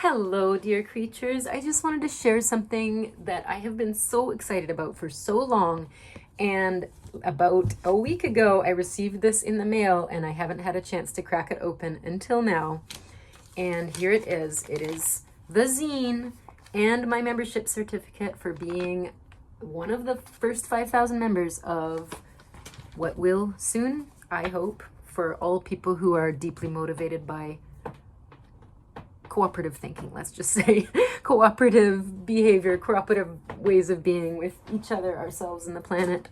Hello, dear creatures. I just wanted to share something that I have been so excited about for so long. And about a week ago, I received this in the mail and I haven't had a chance to crack it open until now. And here it is. It is the zine and my membership certificate for being one of the first 5,000 members of what will soon, I hope, for all people who are deeply motivated by cooperative thinking, let's just say, cooperative behavior, cooperative ways of being with each other, ourselves, and the planet,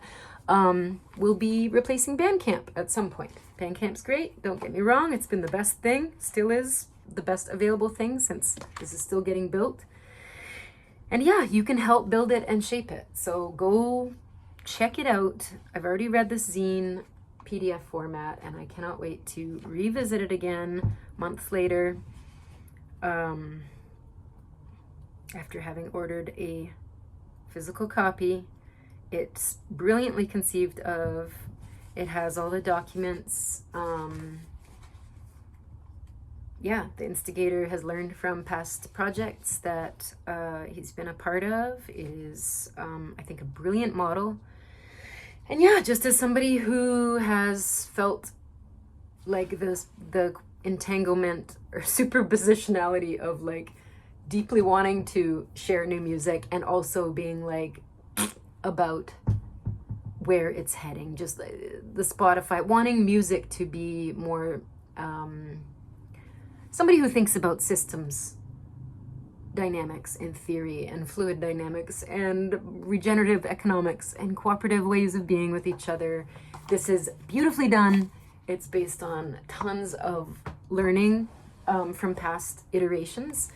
will be replacing Bandcamp at some point. Bandcamp's great, don't get me wrong, it's been the best thing, still is the best available thing since this is still getting built. And yeah, you can help build it and shape it. So go check it out. I've already read this zine PDF format and I cannot wait to revisit it again months later. After having ordered a physical copy. It's brilliantly conceived of. It has all the documents. Yeah, the instigator has learned from past projects that he's been a part of. It is, I think, a brilliant model. And yeah, just as somebody who has felt like the entanglement or superpositionality of like deeply wanting to share new music and also being like about where it's heading, just the Spotify, wanting music to be more somebody who thinks about systems dynamics and theory and fluid dynamics and regenerative economics and cooperative ways of being with each other. This is beautifully done. It's based on tons of learning from past iterations,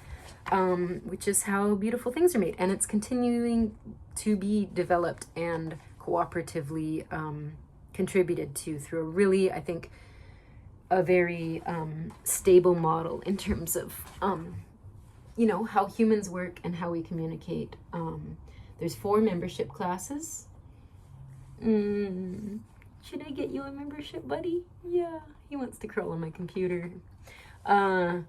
which is how beautiful things are made. And it's continuing to be developed and cooperatively contributed to through a really, I think, a very stable model in terms of, how humans work and how we communicate. There's 4 membership classes. Should I get you a membership, buddy? Yeah, he wants to curl on my computer. I'm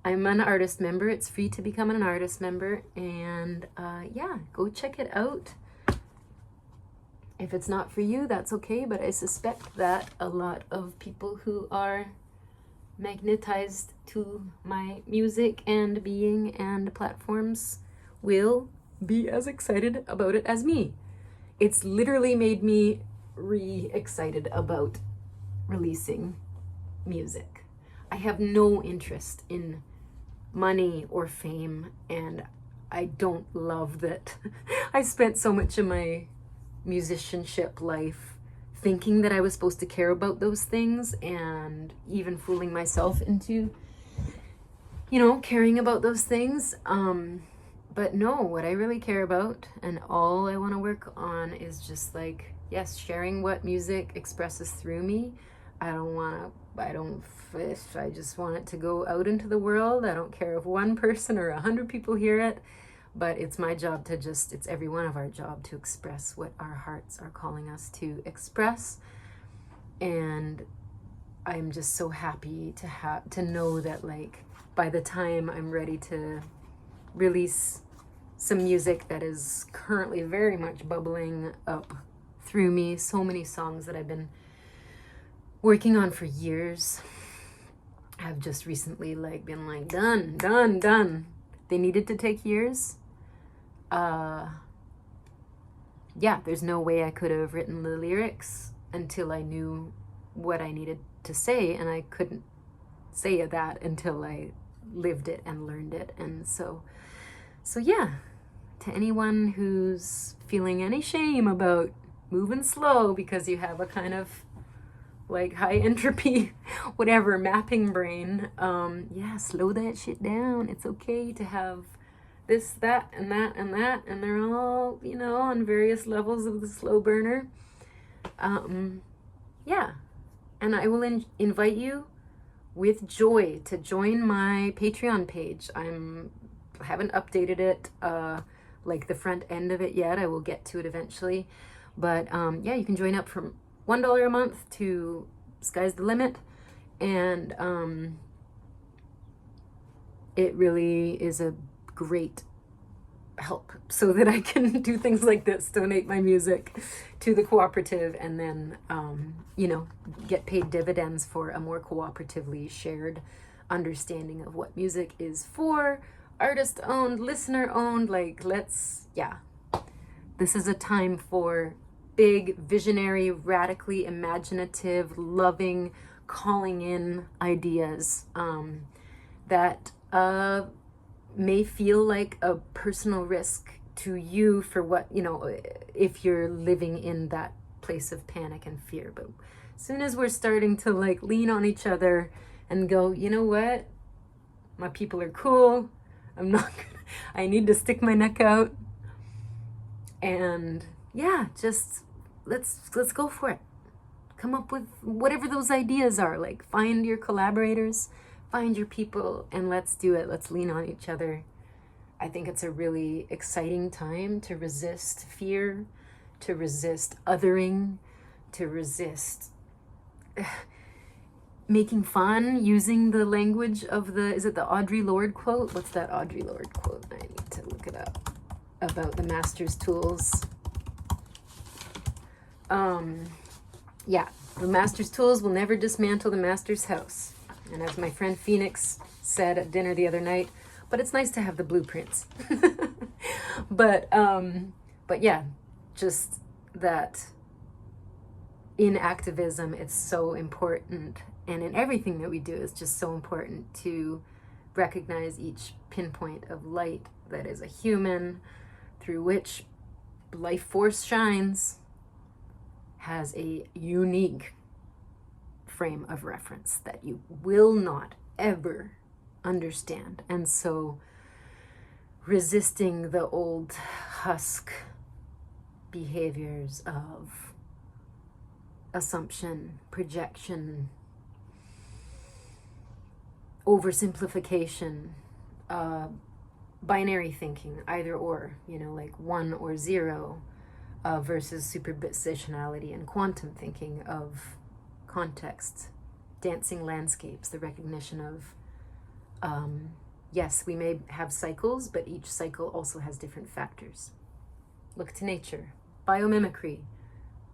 an artist member. It's free to become an artist member. And yeah, go check it out. If it's not for you, that's okay. But I suspect that a lot of people who are magnetized to my music and being and platforms will be as excited about it as me. It's literally made me re-excited about releasing music. I have no interest in money or fame, and I don't love that I spent so much of my musicianship life thinking that I was supposed to care about those things and even fooling myself into, caring about those things. But no, what I really care about and all I want to work on is just like, yes, sharing what music expresses through me. I just want it to go out into the world. I don't care if 1 person or 100 people hear it, but it's my job to it's every one of our job to express what our hearts are calling us to express. And I'm just so happy to know that like by the time I'm ready to release some music that is currently very much bubbling up through me, so many songs that I've been working on for years have just recently been done. They needed to take years. Yeah, there's no way I could have written the lyrics until I knew what I needed to say, and I couldn't say that until I lived it and learned it. And so yeah, to anyone who's feeling any shame about moving slow because you have a kind of like high entropy, whatever, mapping brain, yeah, slow that shit down. It's okay to have this, that, and that, and that, and they're all, on various levels of the slow burner. Yeah, and I will invite you with joy to join my Patreon page. I haven't updated it, like the front end of it yet. I will get to it eventually. But yeah, you can join up from $1 a month to sky's the limit. And it really is a great help so that I can do things like this, donate my music to the cooperative, and then, get paid dividends for a more cooperatively shared understanding of what music is for, artist owned, listener owned. This is a time for big, visionary, radically imaginative, loving, calling in ideas that may feel like a personal risk to you for what, if you're living in that place of panic and fear. But as soon as we're starting to lean on each other and go, you know what, my people are cool, I need to stick my neck out, and just let's go for it. Come up with whatever those ideas are. Find your collaborators, find your people, and let's do it. Let's lean on each other. I think it's a really exciting time to resist fear, to resist othering, to resist making fun, using the language of is it the Audre Lorde quote? What's that Audre Lorde quote? I need to look it up. About the master's tools. The master's tools will never dismantle the master's house. And as my friend Phoenix said at dinner the other night, but it's nice to have the blueprints. but yeah, just that in activism, it's so important, and in everything that we do, it's just so important to recognize each pinpoint of light that is a human, through which life force shines, has a unique frame of reference that you will not ever understand. And so resisting the old husk behaviors of assumption, projection, oversimplification, binary thinking, either or, 1 or 0, versus superpositionality and quantum thinking of context, dancing landscapes, the recognition of, yes, we may have cycles, but each cycle also has different factors. Look to nature, biomimicry.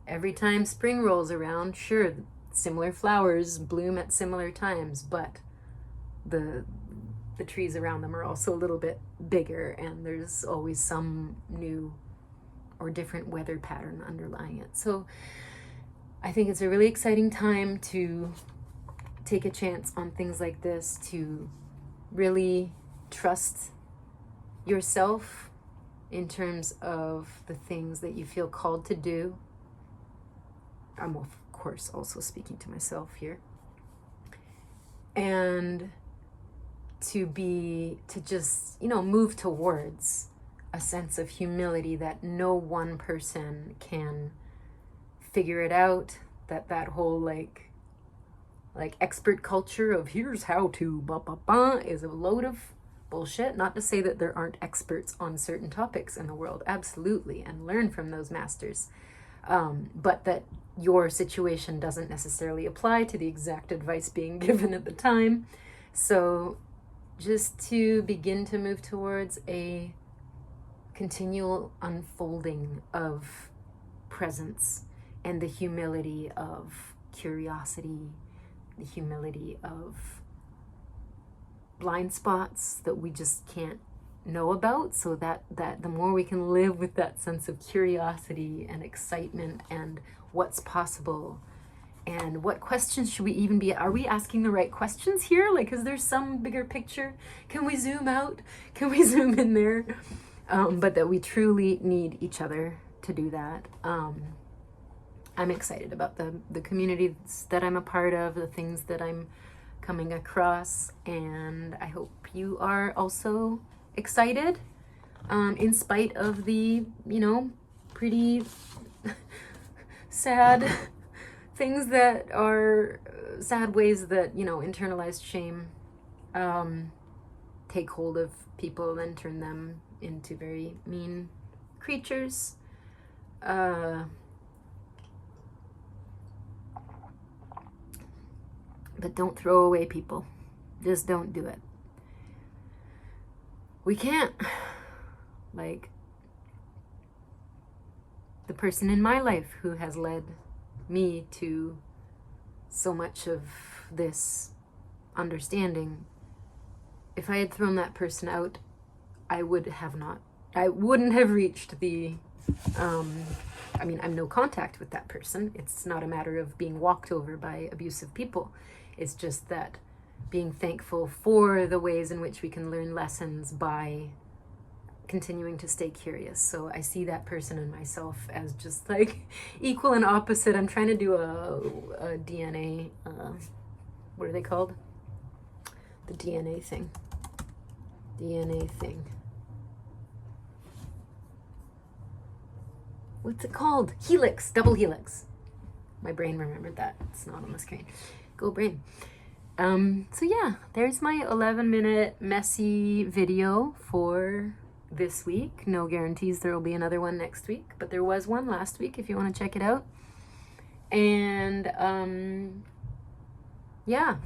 Every time spring rolls around, sure, similar flowers bloom at similar times, but the trees around them are also a little bit bigger, and there's always some new or different weather pattern underlying it. So I think it's a really exciting time to take a chance on things like this, to really trust yourself in terms of the things that you feel called to do. I'm, of course, also speaking to myself here. And to just, move towards a sense of humility that no one person can figure it out, that whole expert culture of here's how to is a load of bullshit. Not to say that there aren't experts on certain topics in the world, absolutely, and learn from those masters, but that your situation doesn't necessarily apply to the exact advice being given at the time. So just to begin to move towards a continual unfolding of presence and the humility of curiosity, the humility of blind spots that we just can't know about, so that the more we can live with that sense of curiosity and excitement and what's possible, and what questions should we even be, are we asking the right questions here? Is there some bigger picture? Can we zoom out? Can we zoom in there? But that we truly need each other to do that. I'm excited about the communities that I'm a part of, the things that I'm coming across, and I hope you are also excited, in spite of the, pretty sad things that are sad ways that, internalized shame take hold of people and turn them into very mean creatures. But don't throw away people. Just don't do it. we can't. Like, the person in my life who has led me to so much of this understanding, if I had thrown that person out, I wouldn't have reached the, I mean, I'm no contact with that person. It's not a matter of being walked over by abusive people. It's just that being thankful for the ways in which we can learn lessons by continuing to stay curious. So I see that person and myself as just like equal and opposite. I'm trying to do a DNA, what are they called? The DNA thing. What's it called? Helix, double helix. My brain remembered that. It's not on the screen. Go brain. So yeah, there's my 11-minute messy video for this week. No guarantees there will be another one next week, but there was one last week if you want to check it out. And yeah,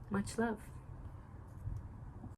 much love.